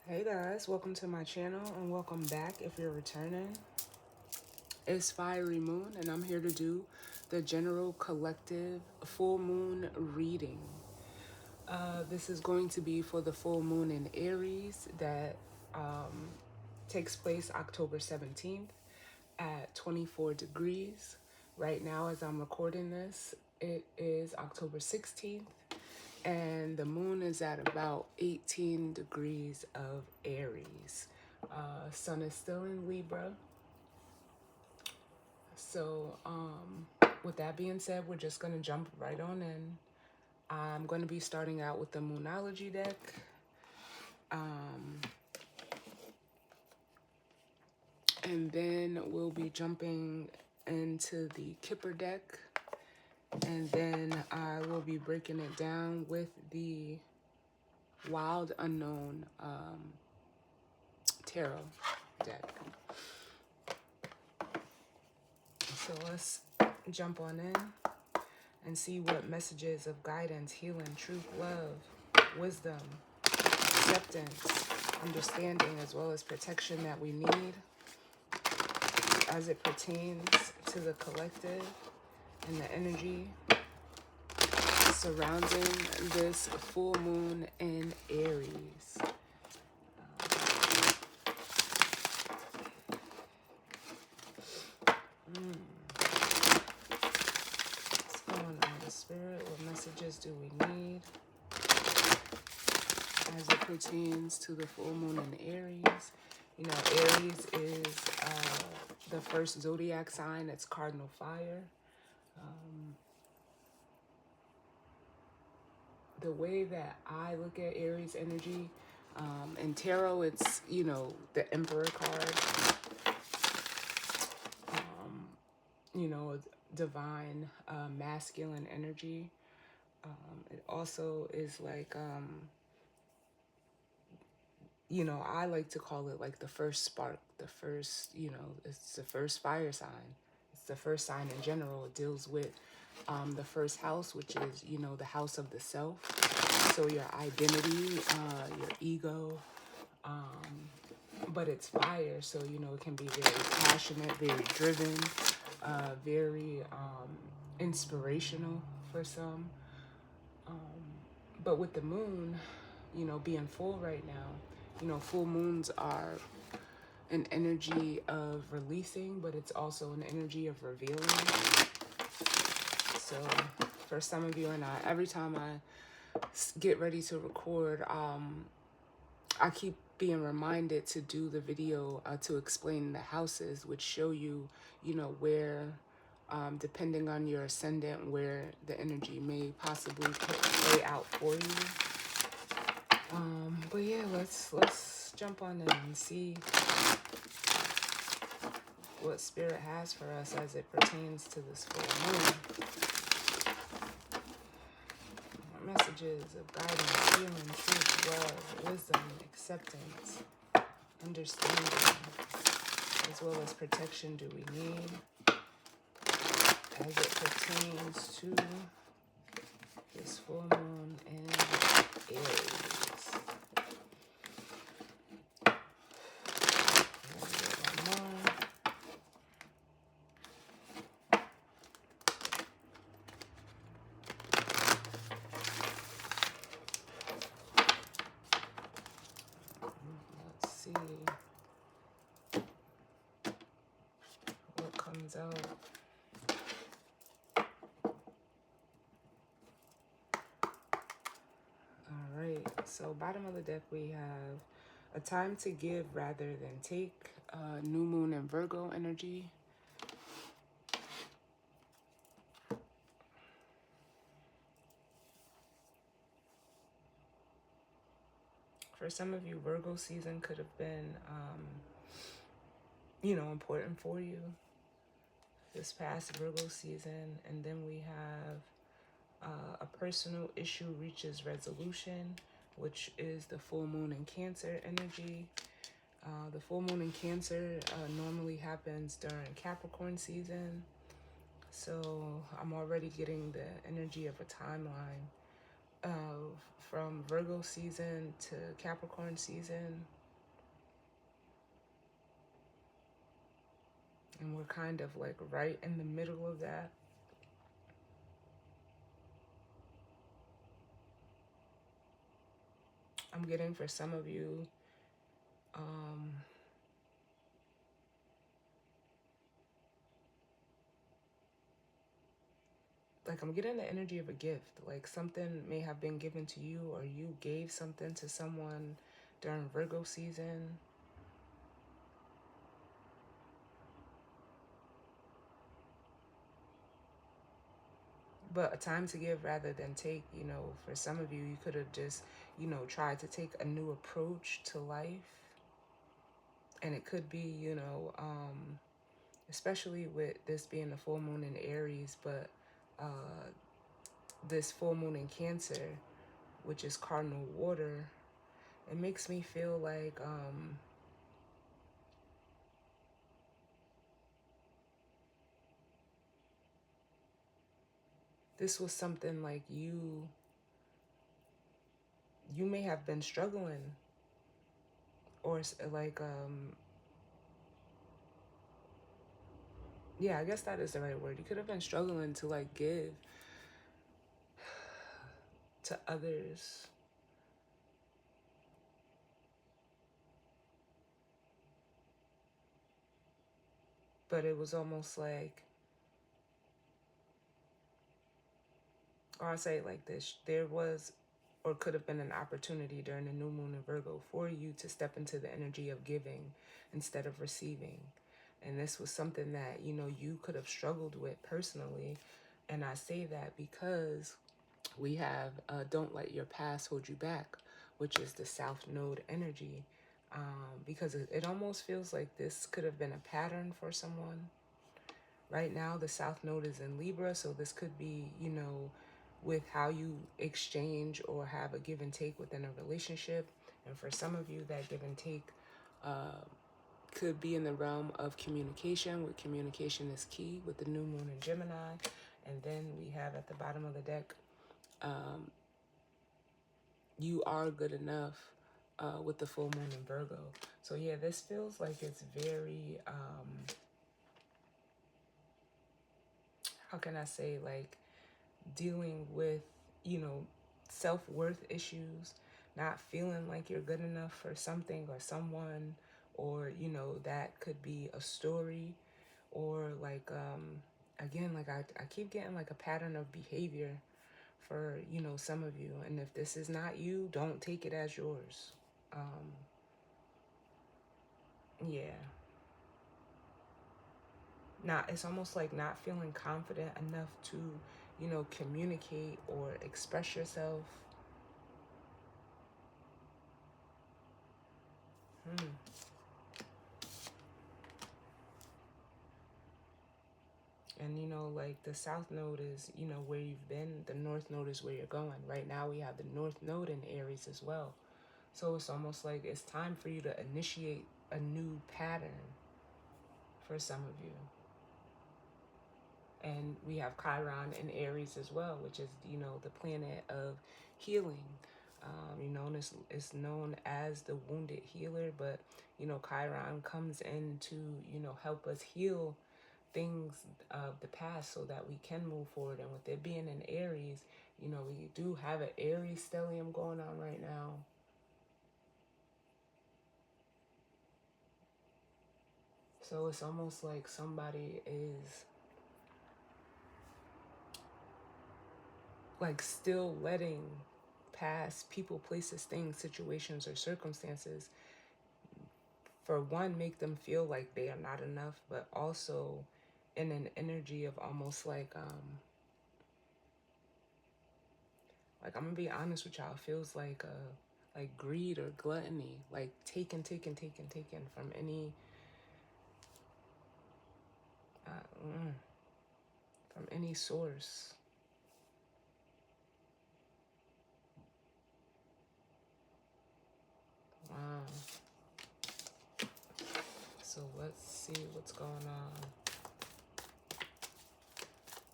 Hey guys, welcome to my channel and welcome back if you're returning. It's Fiery Moon and I'm here to do the general collective full moon reading. This is going to be for the full moon in Aries that takes place October 17th at 24 degrees. Right now as I'm recording this, it is October 16th and the moon is at about 18 degrees of Aries. Sun is still in Libra. So with that being said, we're just going to jump right on in. I'm going to be starting out with the Moonology deck. And then we'll be jumping into the Kipper deck. And then I will be breaking it down with the Wild Unknown tarot deck. So let's jump on in and see what messages of guidance, healing, truth, love, wisdom, acceptance, understanding, as well as protection that we need as it pertains to the collective and the energy surrounding this full moon in Aries. What's going on, the Spirit? What messages do we need as it pertains to the full moon in Aries? You know, Aries is the first zodiac sign. It's cardinal fire. The way that I look at Aries energy, in tarot, it's, you know, the Emperor card. You know, divine masculine energy. It also is like, you know, I like to call it like the first spark, the first, you know, it's the first fire sign. It's the first sign in general. It deals with the first house, which is, you know, the house of the self. So your identity, your ego, but it's fire. So, you know, it can be very passionate, very driven, very inspirational for some. But with the moon, you know, being full right now, you know, full moons are an energy of releasing, but it's also an energy of revealing. So for some of you and I, every time I get ready to record, I keep being reminded to do the video to explain the houses, which show you, you know, where, depending on your ascendant, where the energy may possibly play out for you. But yeah, let's jump on in and see what Spirit has for us as it pertains to this full moon. Messages of guidance, healing, truth, love, wisdom, acceptance, understanding, as well as protection do we need as it pertains to this full moon in Aries. Let's see what comes out. All right, so bottom of the deck we have a time to give rather than take, new moon and Virgo energy. For some of you, Virgo season could have been, you know, important for you this past Virgo season. And then we have a personal issue reaches resolution, which is the full moon in Cancer energy. The full moon in Cancer normally happens during Capricorn season. So I'm already getting the energy of a timeline from Virgo season to Capricorn season. And we're kind of like right in the middle of that. I'm getting for some of you, like I'm getting the energy of a gift. Like something may have been given to you, or you gave something to someone during Virgo season. But a time to give rather than take, for some of you, you could have just, tried to take a new approach to life. And it could be, especially with this being the full moon in Aries, but this full moon in Cancer, which is cardinal water, it makes me feel like this was something like you may have been struggling, or like yeah, I guess that is the right word. You could have been struggling to like give to others, but it was almost like, or I'll say it like this, there was or could have been an opportunity during the new moon in Virgo for you to step into the energy of giving instead of receiving. And this was something that, you could have struggled with personally. And I say that because we have don't let your past hold you back, which is the South Node energy. Because it almost feels like this could have been a pattern for someone. Right now, the South Node is in Libra, so this could be, with how you exchange or have a give and take within a relationship. And for some of you, that give and take could be in the realm of communication, where communication is key with the new moon in Gemini. And then we have at the bottom of the deck, you are good enough with the full moon in Virgo. So yeah, this feels like it's very, how can I say, like dealing with, self-worth issues, not feeling like you're good enough for something or someone, or, that could be a story, or like, again, like I keep getting like a pattern of behavior for, some of you. And if this is not you, don't take it as yours. Yeah. Not, it's almost like not feeling confident enough to, communicate or express yourself. Hmm. And, like the South Node is, where you've been. The North Node is where you're going. Right now we have the North Node in Aries as well. So it's almost like it's time for you to initiate a new pattern for some of you. And we have Chiron in Aries as well, which is, the planet of healing. It's known as the wounded healer, but, Chiron comes in to, help us heal things of the past so that we can move forward. And with it being in Aries, we do have an Aries stellium going on right now. So it's almost like somebody is like still letting past people, places, things, situations, or circumstances, for one, make them feel like they are not enough, but also in an energy of almost like I'm gonna be honest with y'all, it feels like greed or gluttony, like taking from any uh, from any source. Wow. So let's see what's going on.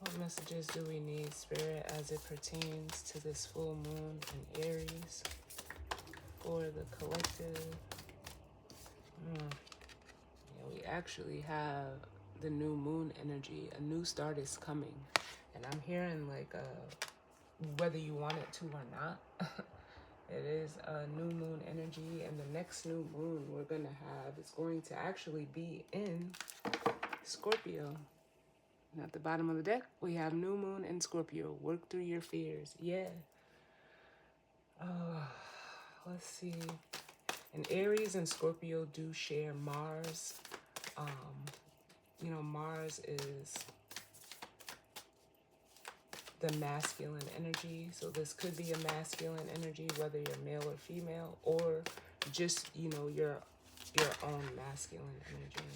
What messages do we need, Spirit, as it pertains to this full moon in Aries for the collective? Yeah, we actually have the new moon energy. A new start is coming. And I'm hearing like whether you want it to or not, it is a new moon energy. And the next new moon we're going to have is going to actually be in Scorpio. And at the bottom of the deck, we have new moon in Scorpio. Work through your fears. Yeah. Let's see. And Aries and Scorpio do share Mars. You know, Mars is the masculine energy. So this could be a masculine energy, whether you're male or female, or just, you know, your own masculine energy.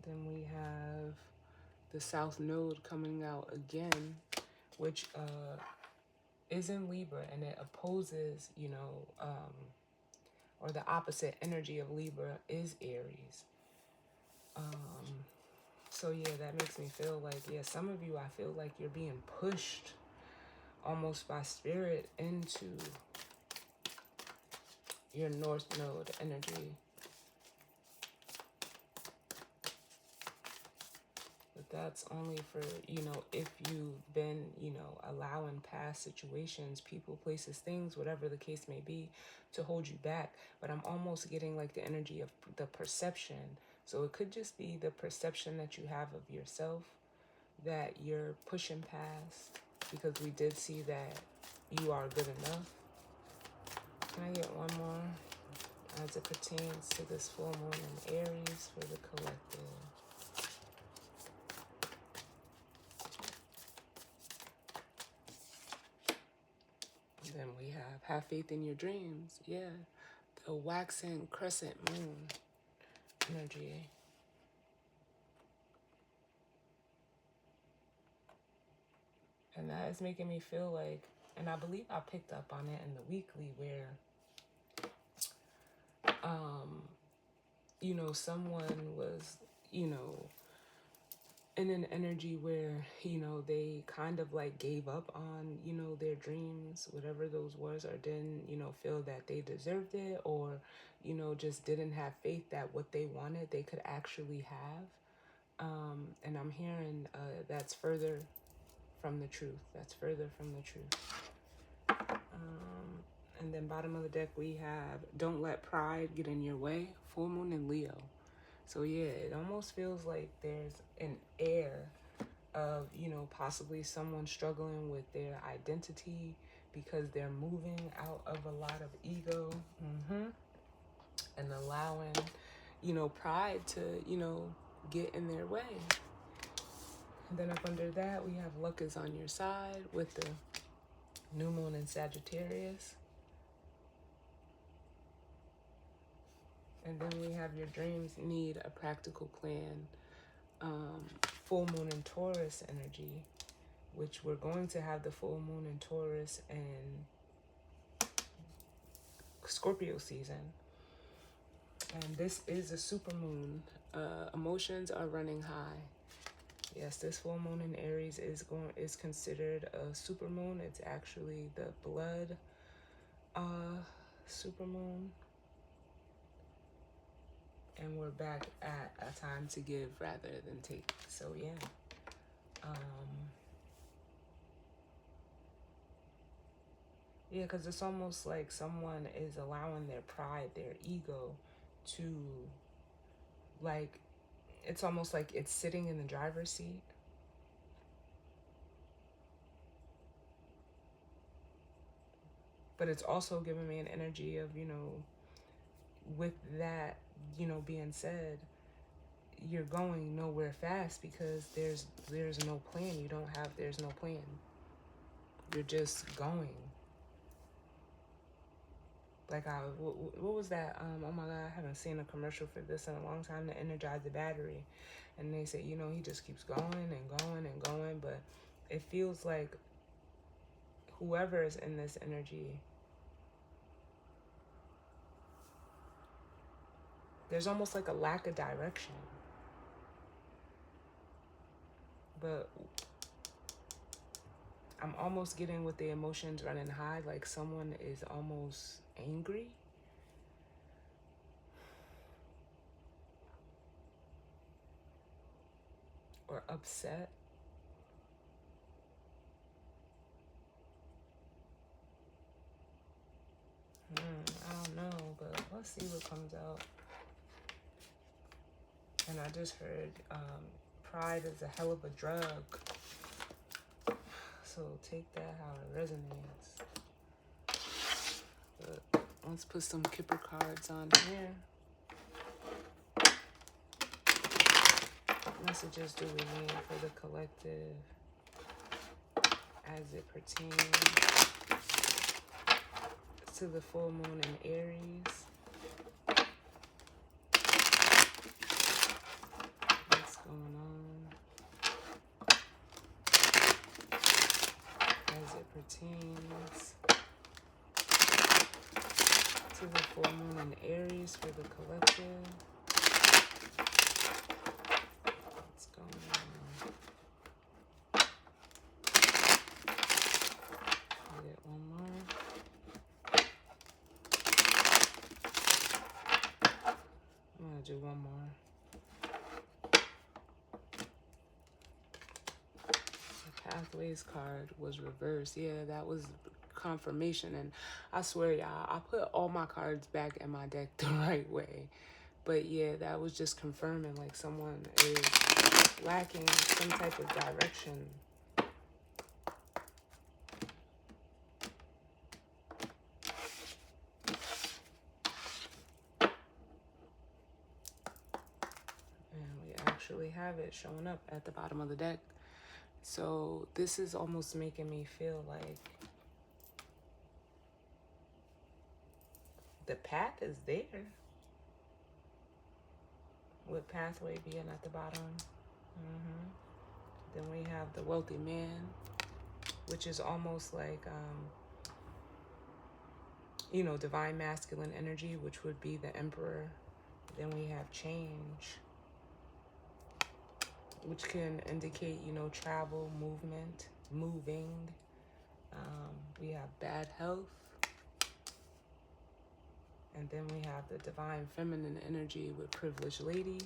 Then we have the South Node coming out again, which is in Libra, and it opposes, you know, or the opposite energy of Libra is Aries. So yeah, that makes me feel like, yeah, some of you, I feel like you're being pushed almost by spirit into your North Node energy. But that's only for, you know, if you've been, you know, allowing past situations, people, places, things, whatever the case may be, to hold you back. But I'm almost getting like the energy of the perception. So it could just be the perception that you have of yourself that you're pushing past, because we did see that you are good enough. Can I get one more as it pertains to this full moon in Aries for the collective? Then we have faith in your dreams. Yeah, the waxing crescent moon energy. And that is making me feel like, and I believe I picked up on it in the weekly, where, you know, someone was, you know, in an energy where, you know, they kind of like gave up on, you know, their dreams, whatever those was, or didn't, you know, feel that they deserved it, or, you know, just didn't have faith that what they wanted they could actually have. And I'm hearing that's further from the truth. That's further from the truth. And then bottom of the deck, we have don't let pride get in your way. Full moon in Leo. So yeah, it almost feels like there's an air of, you know, possibly someone struggling with their identity because they're moving out of a lot of ego, and allowing, you know, pride to, you know, get in their way. And then up under that, we have luck is on your side with the new moon in Sagittarius. And then we have your dreams need a practical plan. Full moon in Taurus energy, which we're going to have the full moon in Taurus and Scorpio season. And this is a super moon. Emotions are running high. Yes, this full moon in Aries is considered a super moon. It's actually the blood super moon. And we're back at a time to give rather than take. So yeah. Yeah, because it's almost like someone is allowing their pride, their ego to, like, it's almost like it's sitting in the driver's seat. But it's also giving me an energy of, you know, with that, you know, being said, you're going nowhere fast because there's no plan. There's no plan. You're just going. Like, what was that? Oh my God, I haven't seen a commercial for this in a long time, to energize the battery. And they say, you know, he just keeps going and going and going. But it feels like whoever is in this energy, there's almost like a lack of direction. But I'm almost getting with the emotions running high, like someone is almost angry. or upset. I don't know, but let's see what comes out. And I just heard pride is a hell of a drug. So take that how it resonates. But let's put some Kipper cards on here. Messages do we need for the collective as it pertains to the full moon in Aries? What's going on as it pertains to the full moon in Aries for the collective? What's going on? Get one more. I'm gonna do one more. The Pathways card was reversed. Yeah, that was confirmation. And I swear, y'all, I put all my cards back in my deck the right way. But yeah, that was just confirming like someone is lacking some type of direction. And we actually have it showing up at the bottom of the deck. So this is almost making me feel like the path is there, with pathway being at the bottom. Then we have the wealthy man, which is almost like, you know, divine masculine energy, which would be the emperor. Then we have change, which can indicate, you know, travel, movement, moving. We have bad health. And then we have the divine feminine energy with privileged lady.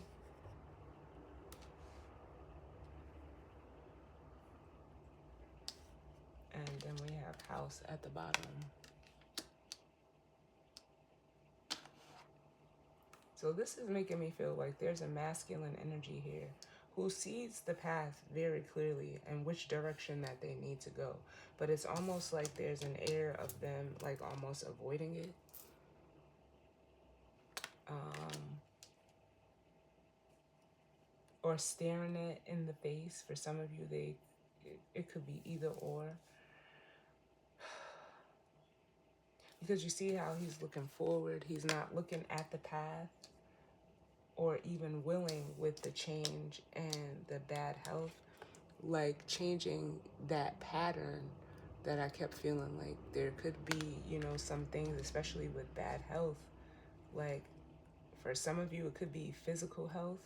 And then we have house at the bottom. So this is making me feel like there's a masculine energy here who sees the path very clearly and which direction that they need to go. But it's almost like there's an air of them like almost avoiding it. Or staring it in the face. For some of you, it could be either or. Because you see how he's looking forward. He's not looking at the path or even willing with the change and the bad health. Like changing that pattern that I kept feeling like there could be, you know, some things, especially with bad health. Like for some of you, it could be physical health,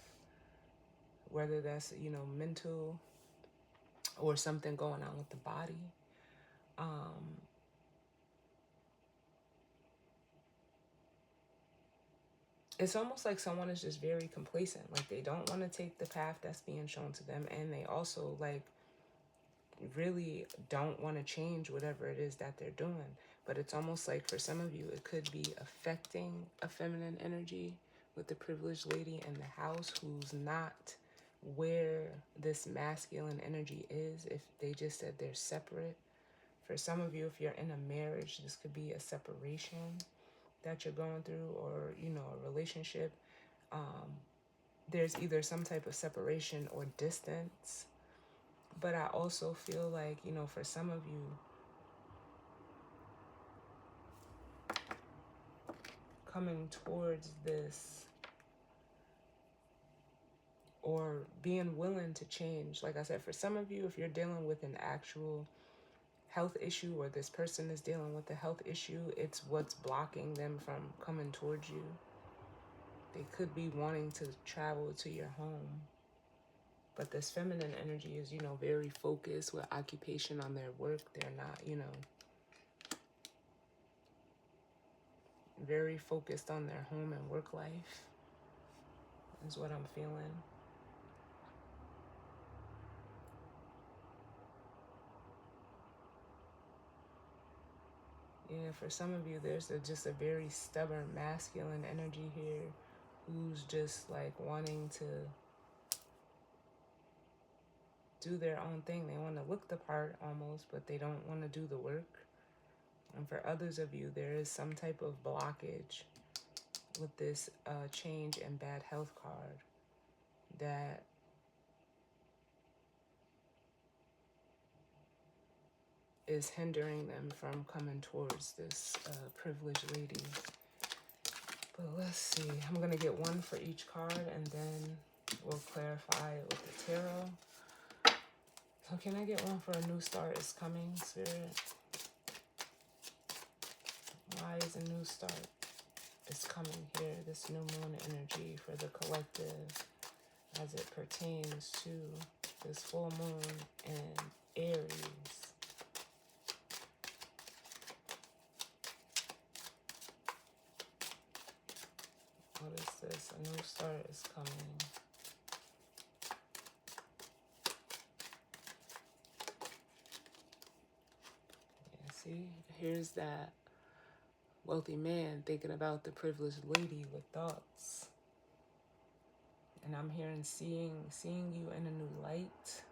whether that's, you know, mental or something going on with the body. It's almost like someone is just very complacent. Like they don't want to take the path that's being shown to them. And they also like really don't want to change whatever it is that they're doing. But it's almost like for some of you, it could be affecting a feminine energy with the privileged lady in the house who's not where this masculine energy is. If they just said they're separate. For some of you, if you're in a marriage, this could be a separation that you're going through, or, you know, a relationship. There's either some type of separation or distance. But I also feel like, you know, for some of you, coming towards this or being willing to change, like I said, for some of you, if you're dealing with an actual health issue or this person is dealing with a health issue, it's what's blocking them from coming towards you. They could be wanting to travel to your home. But this feminine energy is, you know, very focused with occupation on their work. They're not, you know, very focused on their home and work life is what I'm feeling. Yeah, for some of you, there's just a very stubborn masculine energy here who's just like wanting to do their own thing. They want to look the part almost, but they don't want to do the work. And for others of you, there is some type of blockage with this change and bad health card that is hindering them from coming towards this privileged lady. But let's see. I'm going to get one for each card, and then we'll clarify it with the tarot. So can I get one for a new start is coming, Spirit? Why is a new start is coming here? This new moon energy for the collective as it pertains to this full moon in Aries. What is this? A new start is coming. Yeah, see? Here's that wealthy man thinking about the privileged lady with thoughts. And I'm hearing seeing you in a new light.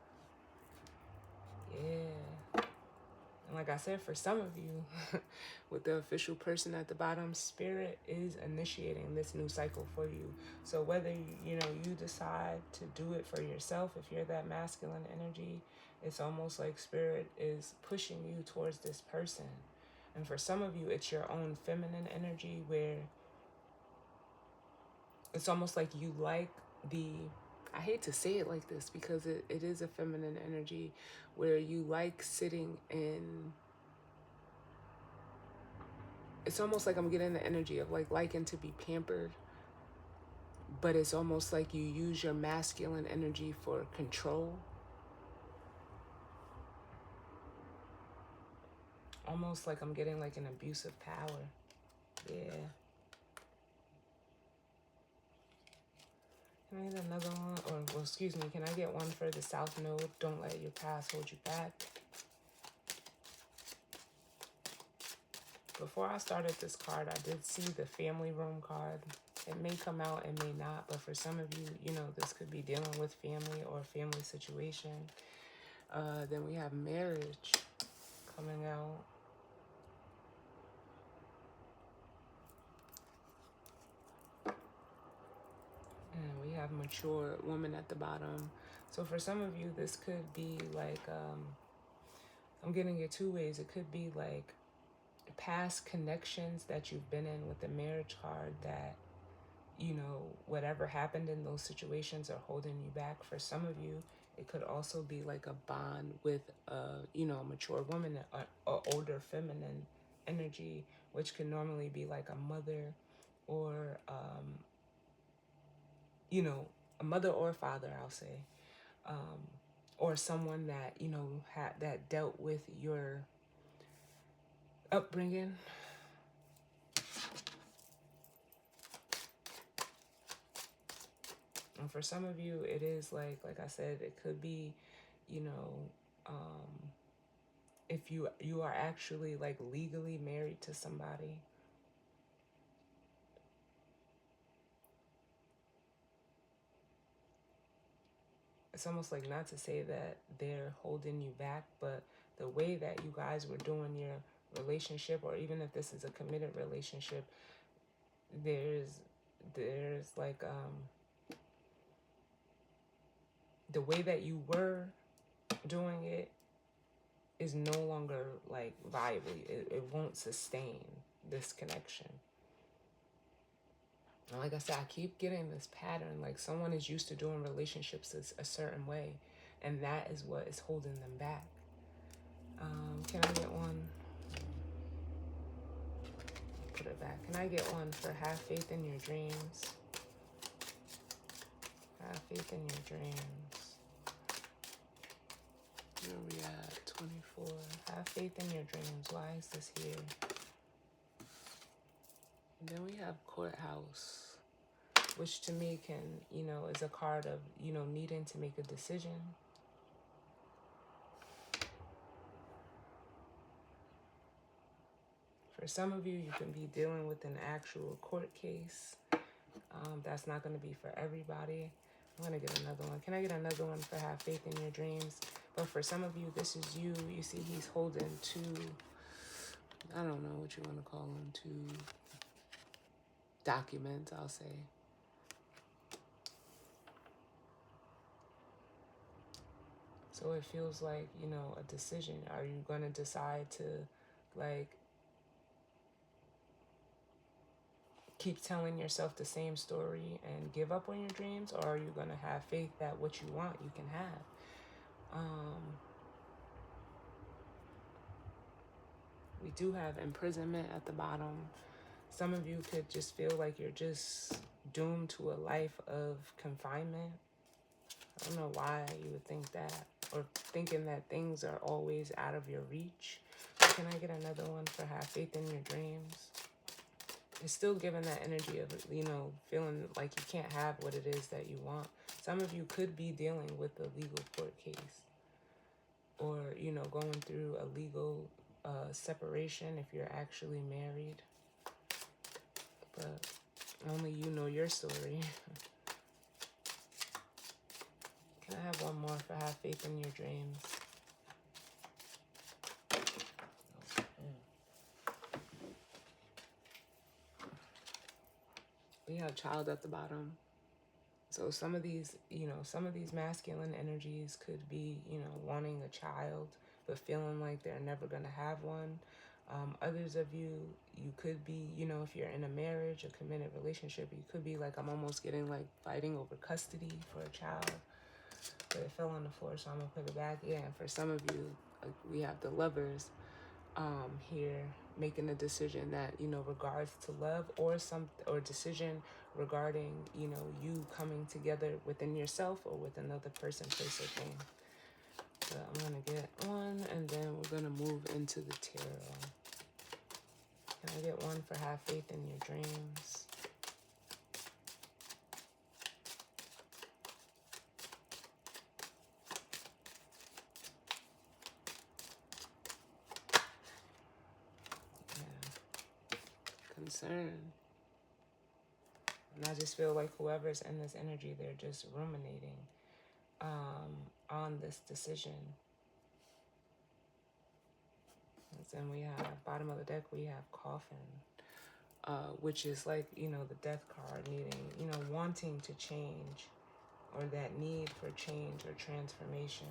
Yeah. And like I said, for some of you, with the official person at the bottom, Spirit is initiating this new cycle for you. So whether, you decide to do it for yourself, if you're that masculine energy, it's almost like Spirit is pushing you towards this person. And for some of you, it's your own feminine energy where it's almost like you like I hate to say it like this because it is a feminine energy where you like sitting in. It's almost like I'm getting the energy of like liking to be pampered, but it's almost like you use your masculine energy for control. Almost like I'm getting like an abusive power. Yeah. Can I get another one? Or, well, excuse me, can I get one for the South Node? Don't let your past hold you back. Before I started this card, I did see the family room card. It may come out, it may not, but for some of you, this could be dealing with family or family situation. Then we have marriage coming out. And we have mature woman at the bottom. So for some of you, this could be like, I'm getting it two ways. It could be like past connections that you've been in with the marriage card that, whatever happened in those situations are holding you back. For some of you, it could also be like a bond with, a mature woman, or older feminine energy, which can normally be like a mother or, a mother or a father, I'll say, or someone that, that dealt with your upbringing. And for some of you, it is like I said, it could be, if you are actually like legally married to somebody. It's almost like, not to say that they're holding you back, but the way that you guys were doing your relationship, or even if this is a committed relationship, there's like, the way that you were doing it is no longer like viable. It won't sustain this connection. And like I said, I keep getting this pattern, like someone is used to doing relationships a certain way, and that is what is holding them back. Can I get one? Put it back. Can I get one for have faith in your dreams? Have faith in your dreams. Where we at? 24. Have faith in your dreams. Why is this here? And then we have courthouse, which to me can, is a card of, needing to make a decision. For some of you, you can be dealing with an actual court case. That's not going to be for everybody. I'm going to get another one. Can I get another one for have faith in your dreams? But for some of you, this is you. You see he's holding two, I don't know what you want to call them, two documents, I'll say. So it feels like, you know, a decision. Are you going to decide to, like, keep telling yourself the same story and give up on your dreams? Or are you going to have faith that what you want, you can have? We do have imprisonment at the bottom. Some of you could just feel like you're just doomed to a life of confinement. I don't know why you would think that, or thinking that things are always out of your reach. Can I get another one for have faith in your dreams? It's still giving that energy of, you know, feeling like you can't have what it is that you want. Some of you could be dealing with a legal court case, or, you know, going through a legal separation if you're actually married. But only you know your story. Can I have one more for have faith in your dreams? We have child at the bottom. So some of these, you know, some of these masculine energies could be, you know, wanting a child, but feeling like they're never going to have one. Others of you, you could be, you know, if you're in a marriage, a committed relationship, you could be like, I'm almost getting like fighting over custody for a child. But it fell on the floor, so I'm going to put it back. Yeah, and for some of you, we have the lovers here making a decision that, you know, regards to love, or decision regarding, you know, you coming together within yourself or with another person, place, or thing. So I'm going to get one, and then we're going to move into the tarot. Can I get one for have faith in your dreams? Concern. And I just feel like whoever's in this energy, they're just ruminating on this decision. And then we have, bottom of the deck, we have coffin, which is like, you know, the death card, needing, you know, wanting to change, or that need for change or transformation.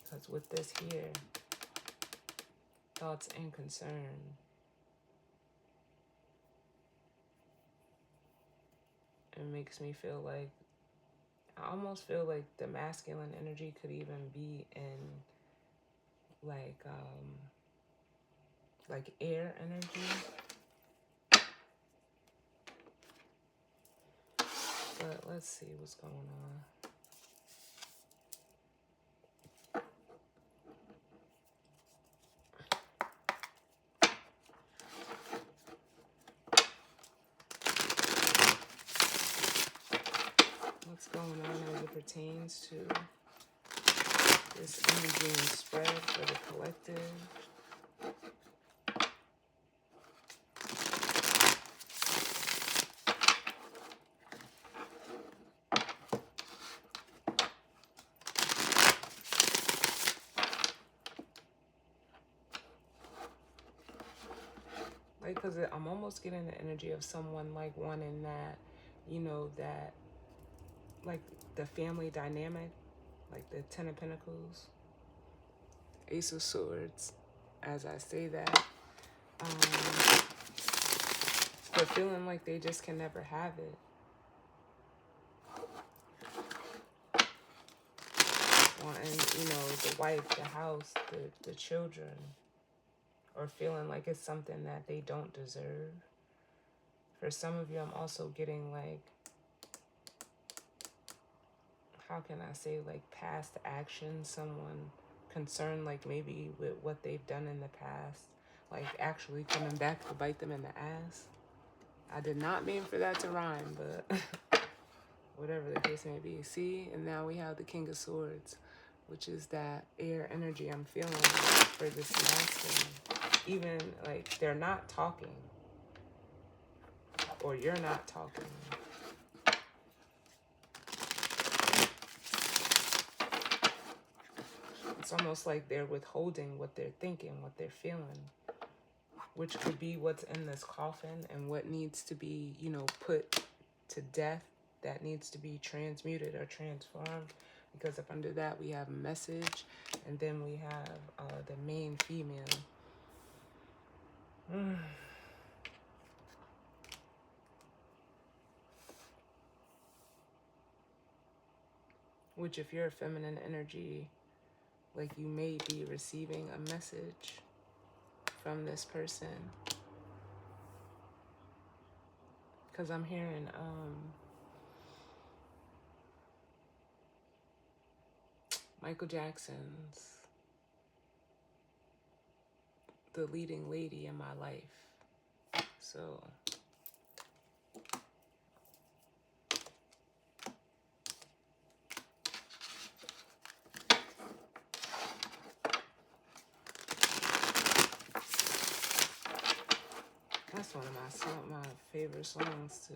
Because with this here, thoughts and concern, it makes me feel like, I almost feel like the masculine energy could even be in like air energy. But let's see what's going on. What's going on as it pertains to this energy and spread for the collective? Like, because I'm almost getting the energy of someone like wanting that, you know, that, like the family dynamic, like the Ten of Pentacles, Ace of Swords, as I say that. But feeling like they just can never have it. Wanting, you know, the wife, the house, the children. Or feeling like it's something that they don't deserve. For some of you, I'm also getting like, how can I say, like past action, someone concerned like maybe with what they've done in the past, like actually coming back to bite them in the ass. I did not mean for that to rhyme, but whatever the case may be. See, and now we have the King of Swords. which is that air energy I'm feeling for this masculine. Even like they're not talking, or you're not talking. It's almost like they're withholding what they're thinking, what they're feeling, which could be what's in this coffin and what needs to be, you know, put to death, that needs to be transmuted or transformed. Because up under that we have a message, and then we have the main female. Which, if you're a feminine energy, like, you may be receiving a message from this person. Because I'm hearing Michael Jackson's The Leading Lady in My Life. So that's one of my favorite songs too.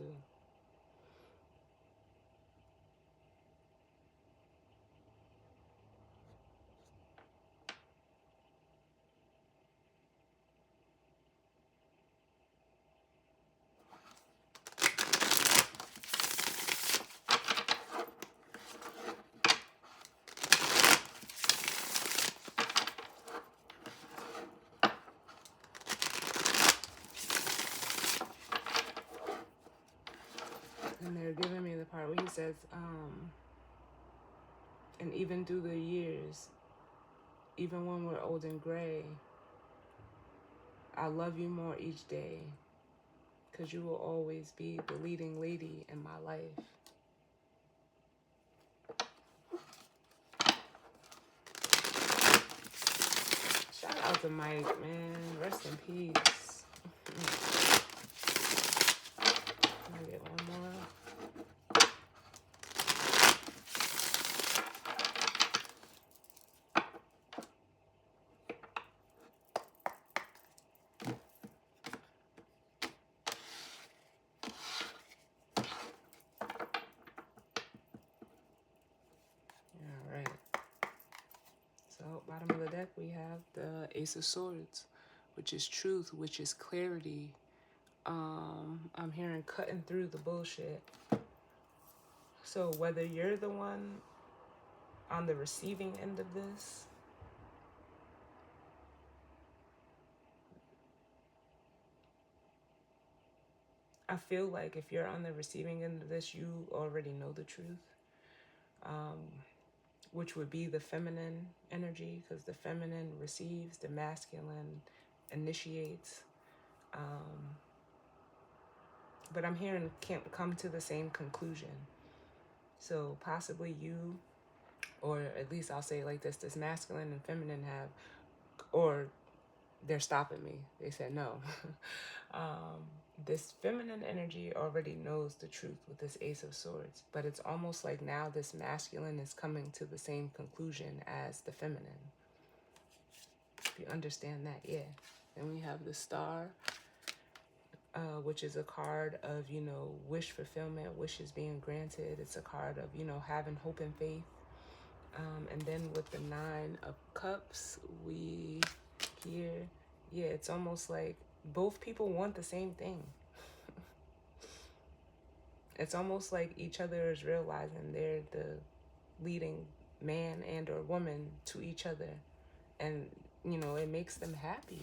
And they're giving me the part where he says, and even through the years, even when we're old and gray, I love you more each day, because you will always be the leading lady in my life. Shout out to Mike, man. Rest in peace. Let me get one more. All right. So, bottom of the deck, we have the Ace of Swords, which is truth, which is clarity. I'm hearing cutting through the bullshit. So whether you're the one on the receiving end of this, I feel like if you're on the receiving end of this, you already know the truth, which would be the feminine energy, because the feminine receives, the masculine initiates. But I'm hearing can't come to the same conclusion. So possibly you, or at least I'll say it like this masculine and feminine have, or they're stopping me. They said no. This feminine energy already knows the truth with this Ace of Swords, but it's almost like now this masculine is coming to the same conclusion as the feminine. If you understand that, yeah. Then we have the Star, which is a card of, you know, wish fulfillment, wishes being granted. It's a card of, you know, having hope and faith. And then with the Nine of Cups, we hear, yeah, it's almost like both people want the same thing. It's almost like each other is realizing they're the leading man and or woman to each other. And, you know, it makes them happy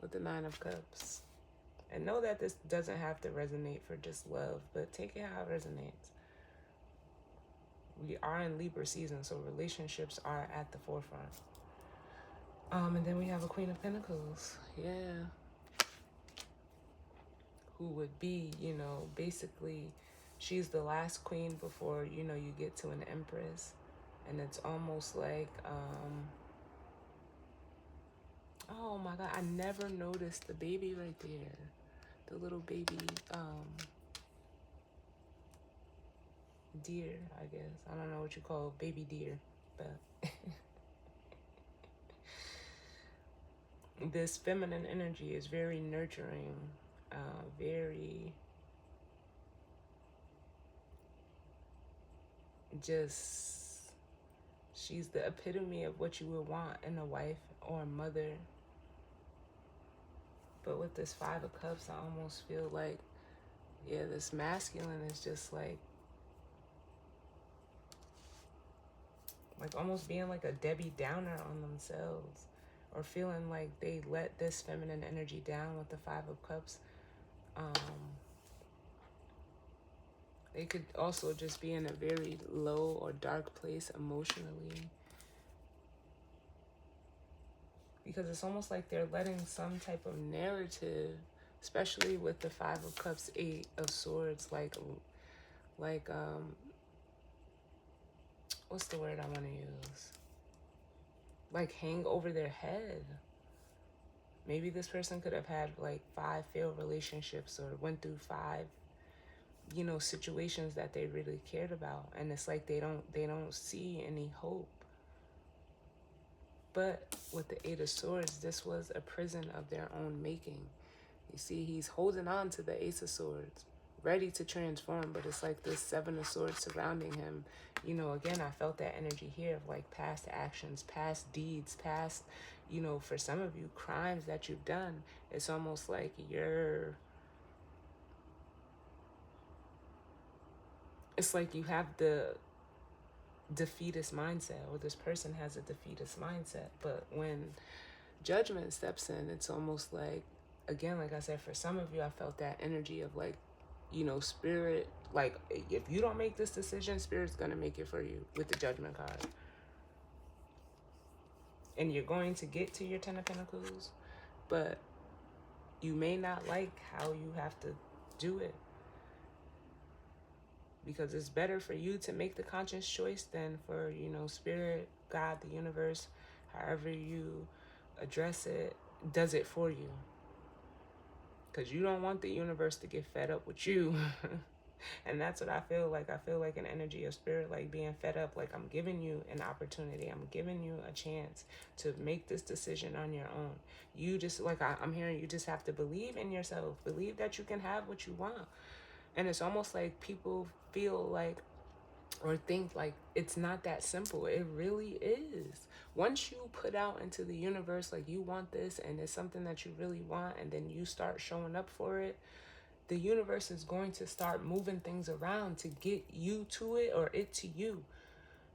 with the Nine of Cups. And know that this doesn't have to resonate for just love, but take it how it resonates. We are in Libra season, so relationships are at the forefront. And then we have a Queen of Pentacles. Yeah. Who would be, you know, basically, she's the last queen before, you know, you get to an empress. And it's almost like, oh my God, I never noticed the baby right there. The little baby, deer, I guess. I don't know what you call baby deer. but this feminine energy is very nurturing, very just, she's the epitome of what you would want in a wife or a mother. But with this Five of Cups, I almost feel like, yeah, this masculine is just like almost being like a Debbie Downer on themselves, or feeling like they let this feminine energy down with the Five of Cups. They could also just be in a very low or dark place emotionally, because it's almost like they're letting some type of narrative, especially with the Five of Cups, Eight of Swords, like what's the word I want to use? Like hang over their head. Maybe this person could have had like 5 failed relationships, or went through 5, situations that they really cared about, and it's like they don't see any hope. But with the Eight of Swords, this was a prison of their own making. You see, he's holding on to the Ace of Swords, ready to transform, but it's like this Seven of Swords surrounding him. Again, I felt that energy here of like past actions, past deeds, past, for some of you, crimes that you've done. It's almost like it's like you have the defeatist mindset, or this person has a defeatist mindset. But when judgment steps in, it's almost like, again, like I said, for some of you, I felt that energy of like, spirit, like if you don't make this decision, spirit's gonna make it for you with the Judgment card. And you're going to get to your Ten of Pentacles, but you may not like how you have to do it, because it's better for you to make the conscious choice than for, spirit, God, the universe, however you address it, does it for you. Because you don't want the universe to get fed up with you. And that's what I feel like. I feel like an energy of spirit, like being fed up. Like, I'm giving you an opportunity. I'm giving you a chance to make this decision on your own. You just, like I'm hearing, you just have to believe in yourself. Believe that you can have what you want. And it's almost like people feel like, or think like, it's not that simple. It really is. Once you put out into the universe, like, you want this and it's something that you really want, and then you start showing up for it, the universe is going to start moving things around to get you to it, or it to you.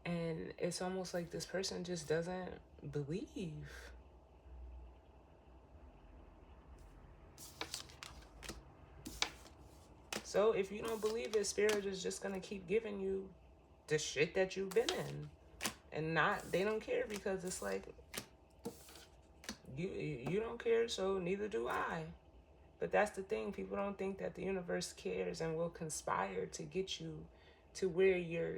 And it's almost like this person just doesn't believe. So if you don't believe it, spirit is just going to keep giving you the shit that you've been in. And they don't care, because it's like, you don't care, so neither do I. But that's the thing. People don't think that the universe cares and will conspire to get you to where you're,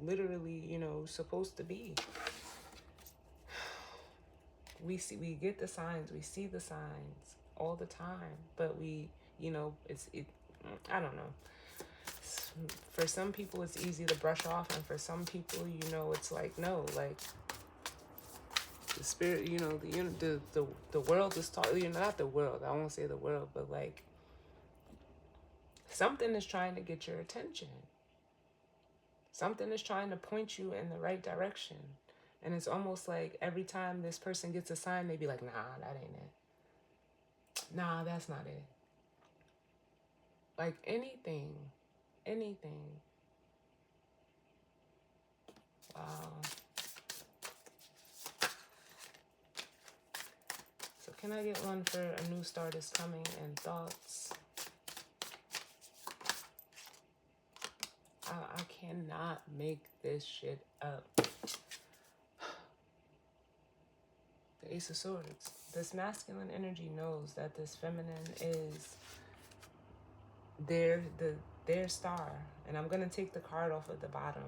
literally, supposed to be. We get the signs. We see the signs all the time. But I don't know. For some people, it's easy to brush off. And for some people, it's like, no, like, the spirit, the world is talking, not the world, I won't say the world, but like, something is trying to get your attention. Something is trying to point you in the right direction. And it's almost like every time this person gets a sign, they be like, nah, that ain't it. Nah, that's not it. Like anything. Wow. So can I get one for a new start is coming and thoughts? I cannot make this shit up. The Ace of Swords. This masculine energy knows that this feminine is their star. And I'm going to take the card off at the bottom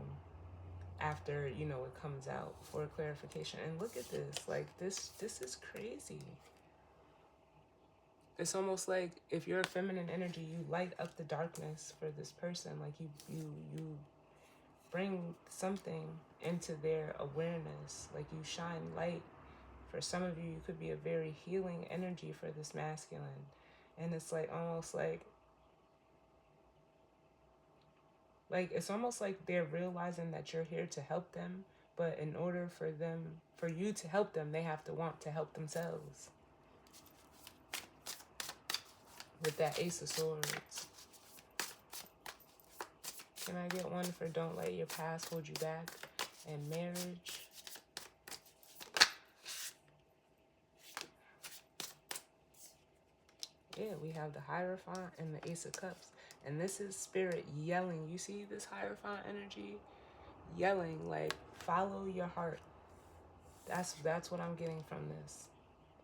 after, it comes out for clarification. And look at this. Like, this is crazy. It's almost like if you're a feminine energy, you light up the darkness for this person. Like, you bring something into their awareness. Like you shine light. For some of you, you could be a very healing energy for this masculine. And it's like almost like it's almost like they're realizing that you're here to help them, but in order for you to help them, they have to want to help themselves. With that Ace of Swords. Can I get one for don't let your past hold you back? And marriage. Yeah, we have the Hierophant and the Ace of Cups. And this is Spirit yelling. You see this Hierophant energy? Yelling, like, follow your heart. That's what I'm getting from this.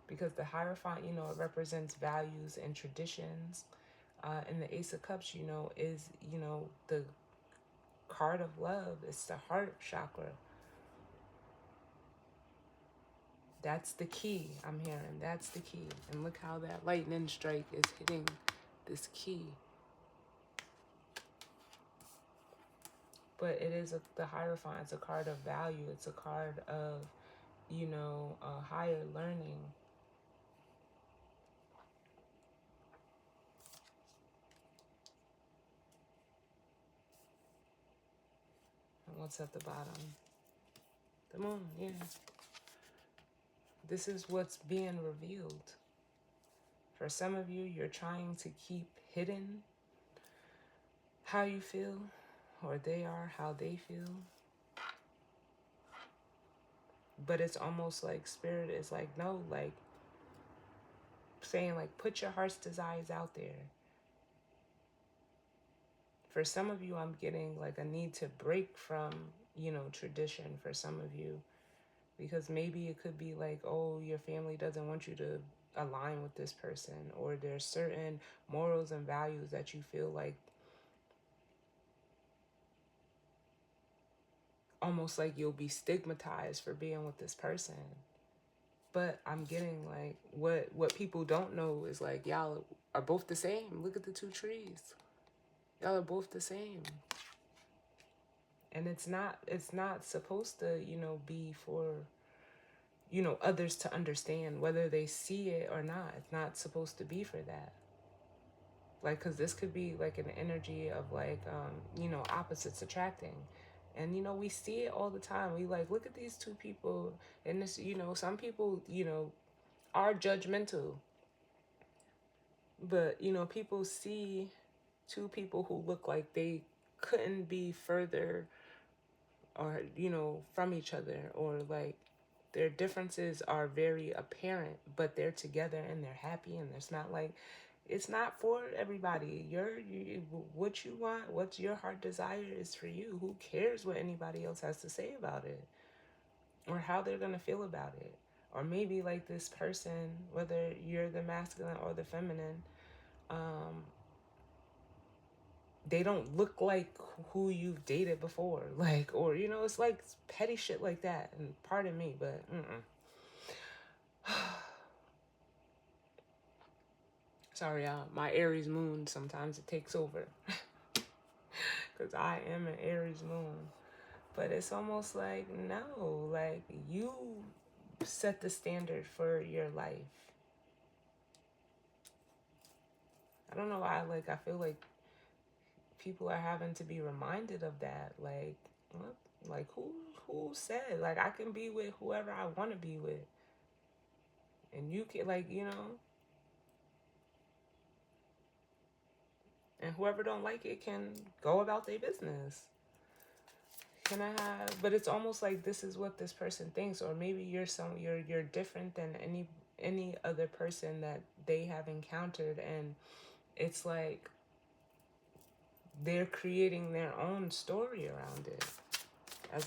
Because the Hierophant, you know, it represents values and traditions. And the Ace of Cups, you know, is, you know, the card of love. It's the heart chakra. That's the key I'm hearing. That's the key. And look how that lightning strike is hitting this key. But it is the Hierophant. It's a card of value. It's a card of, you know, higher learning. And what's at the bottom? The moon, yeah. This is what's being revealed. For some of you, you're trying to keep hidden how you feel, or they are how they feel. But it's almost like Spirit is like, no, like saying like, put your heart's desires out there. For some of you, I'm getting like a need to break from, you know, tradition for some of you. Because maybe it could be like, oh, your family doesn't want you to align with this person. Or there's certain morals and values that you feel like almost like you'll be stigmatized for being with this person. But I'm getting like what people don't know is like y'all are both the same. Look at the two trees. Y'all are both the same. And it's not supposed to, you know, be for, you know, others to understand whether they see it or not. It's not supposed to be for that. Like, because this could be like an energy of like, you know, opposites attracting. And, you know, we see it all the time. We like, look at these two people. And this, you know, some people, you know, are judgmental. But, you know, people see two people who look like they couldn't be further or, you know, from each other, or like their differences are very apparent, but they're together and they're happy and it's not like, it's not for everybody. What you want, what's your heart desire is for you. Who cares what anybody else has to say about it or how they're going to feel about it? Or maybe like this person, whether you're the masculine or the feminine, they don't look like who you've dated before. Like, or, you know, it's like petty shit like that. And pardon me, but sorry, my Aries moon, sometimes it takes over. Because I am an Aries moon. But it's almost like, no, like you set the standard for your life. I don't know why, like, I feel like people are having to be reminded of that. Like, what? Like, who said, like, I can be with whoever I want to be with. And you can, like, you know, and whoever don't like it can go about their business. Can I have, but it's almost like this is what this person thinks, or maybe you're different than any other person that they have encountered, and it's like they're creating their own story around it. As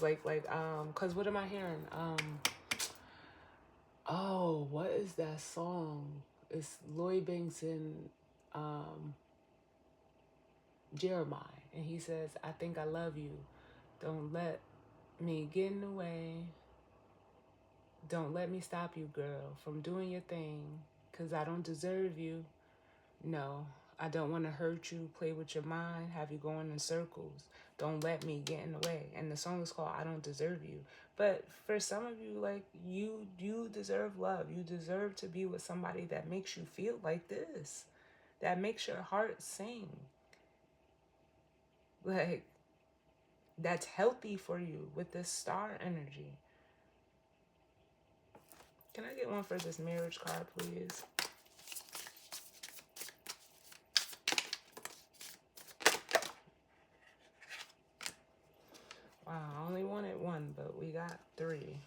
cause what am I hearing? Oh, what is that song? It's Lloyd Banks and Jeremiah, and he says, I think I love you. Don't let me get in the way. Don't let me stop you, girl, from doing your thing, 'cause I don't deserve you. No, I don't want to hurt you, play with your mind, have you going in circles. Don't let me get in the way. And the song is called I Don't Deserve You. But for some of you, like, you deserve love. You deserve to be with somebody that makes you feel like this, that makes your heart sing. Like, that's healthy for you with this star energy. Can I get one for this marriage card, please? Wow, I only wanted one, but we got three.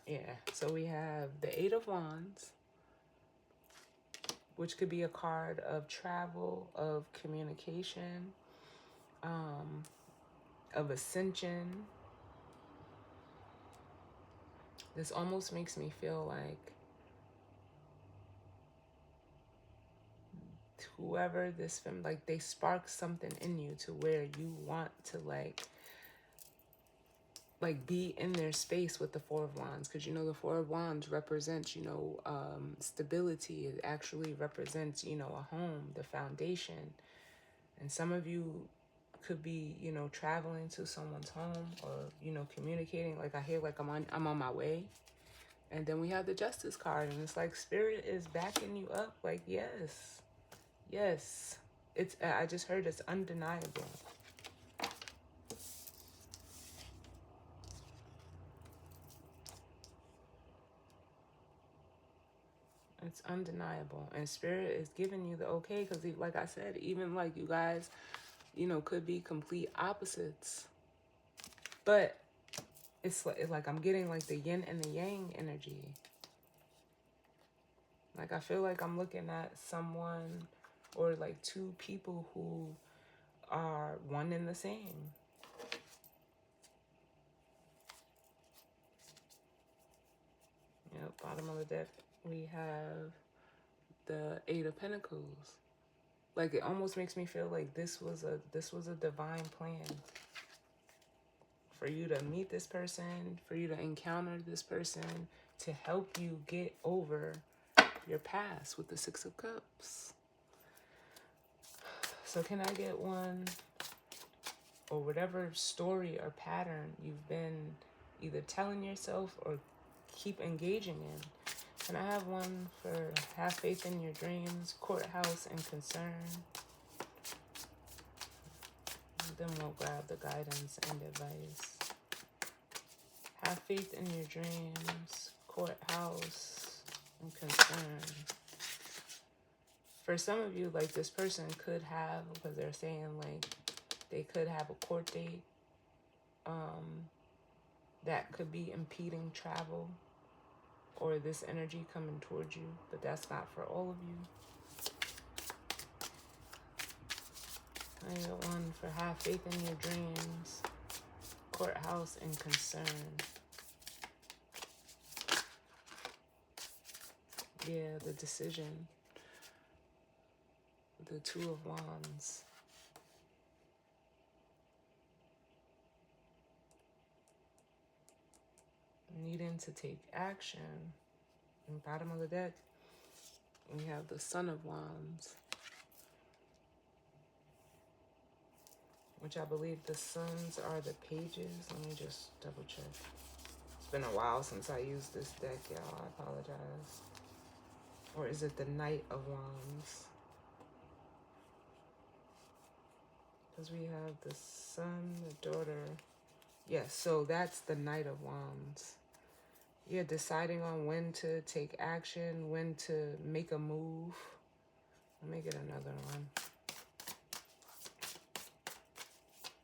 Yeah, so we have the Eight of Wands, which could be a card of travel, of communication, of ascension. This almost makes me feel like whoever this film, like, they spark something in you to where you want to like be in their space with the Four of Wands, because you know the Four of Wands represents, you know, stability. It actually represents, you know, a home, the foundation. And some of you could be, you know, traveling to someone's home, or, you know, communicating. Like, I hear like I'm on my way. And then we have the Justice card, and it's like Spirit is backing you up. Like, yes, yes. It's I just heard it's undeniable. It's undeniable. And Spirit is giving you the okay, because like I said, even like you guys, you know, could be complete opposites. But it's like I'm getting like the yin and the yang energy. Like, I feel like I'm looking at someone, or like two people who are one and the same. Yep, bottom of the deck, we have the Eight of Pentacles. Like, it almost makes me feel like this was a divine plan for you to meet this person, for you to encounter this person, to help you get over your past with the Six of Cups. So can I get one, or whatever story or pattern you've been either telling yourself or keep engaging in? Can I have one for have faith in your dreams, courthouse, and concern? And then we'll grab the guidance and advice. Have faith in your dreams, courthouse, and concern. For some of you, like, this person could have, because they're saying like they could have a court date that could be impeding travel, or this energy coming towards you, but that's not for all of you. I got one for have faith in your dreams, courthouse, and concern. Yeah, the decision. The Two of Wands. Needing to take action. And bottom of the deck, we have the Son of Wands, which I believe the suns are the pages. Let me just double check. It's been a while since I used this deck, y'all. I apologize. Or is it the Knight of Wands? Because we have the Sun, the daughter. Yes, so that's the Knight of Wands. You're deciding on when to take action, when to make a move. Let me get another one.